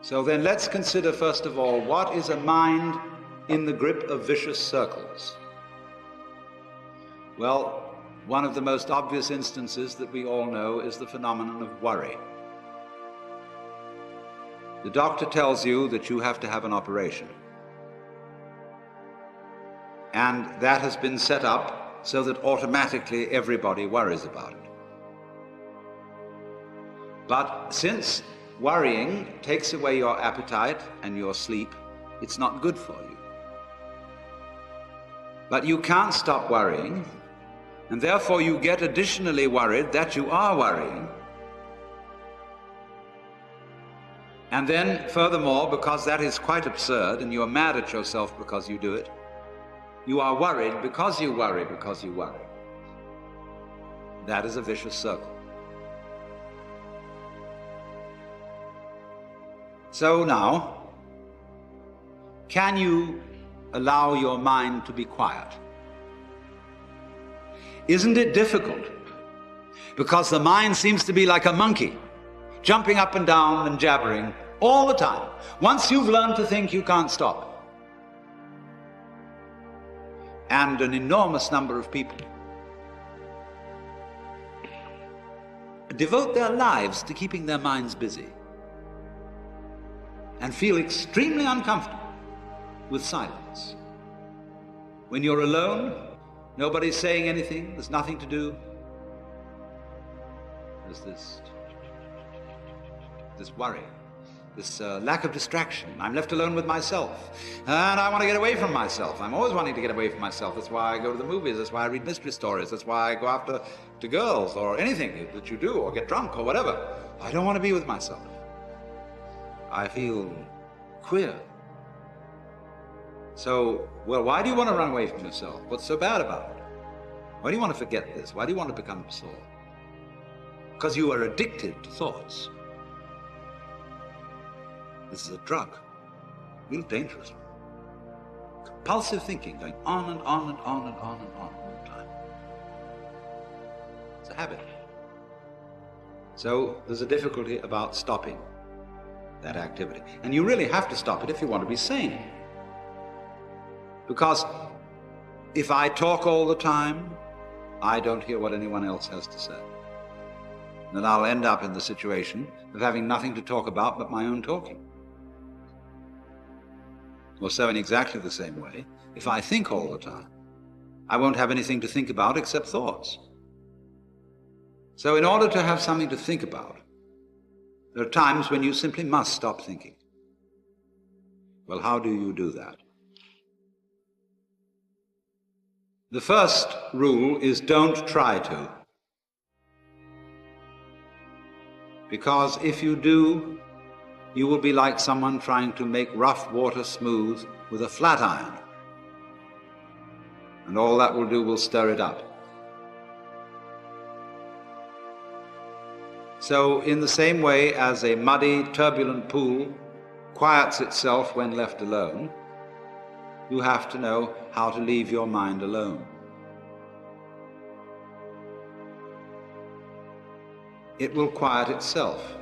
So then let's consider first of all, what is a mind in the grip of vicious circles? Well, one of the most obvious instances that we all know is the phenomenon of worry. The doctor tells you that you have to have an operation. And that has been set up so that automatically everybody worries about it. But since worrying takes away your appetite and your sleep, it's not good for you. But you can't stop worrying, and therefore you get additionally worried that you are worrying. And then, furthermore, because that is quite absurd and you're mad at yourself because you do it, you are worried because you worry because you worry. That is a vicious circle. So now, can you allow your mind to be quiet? Isn't it difficult? Because the mind seems to be like a monkey, jumping up and down and jabbering all the time. Once you've learned to think, you can't stop. And an enormous number of people devote their lives to keeping their minds busy and feel extremely uncomfortable with silence. When you're alone, nobody's saying anything, there's nothing to do. There's this worry, this lack of distraction. I'm left alone with myself, and I want to get away from myself. I'm always wanting to get away from myself. That's why I go to the movies, that's why I read mystery stories, that's why I go after to girls, or anything that you do, or get drunk, or whatever. I don't want to be with myself. I feel queer. So, well, why do you want to run away from yourself? What's so bad about it? Why do you want to forget this? Why do you want to become absorbed? Because you are addicted to thoughts. This is a drug, real dangerous. Compulsive thinking, going on and on and on and on and on all the time. It's a habit. So there's a difficulty about stopping that activity. And you really have to stop it if you want to be sane. Because if I talk all the time, I don't hear what anyone else has to say. Then I'll end up in the situation of having nothing to talk about but my own talking. Or so in exactly the same way, if I think all the time, I won't have anything to think about except thoughts. So in order to have something to think about, there are times when you simply must stop thinking. Well, how do you do that? The first rule is don't try to. Because if you do, you will be like someone trying to make rough water smooth with a flat iron. And all that will do will stir it up. So in the same way as a muddy, turbulent pool quiets itself when left alone, you have to know how to leave your mind alone. It will quiet itself.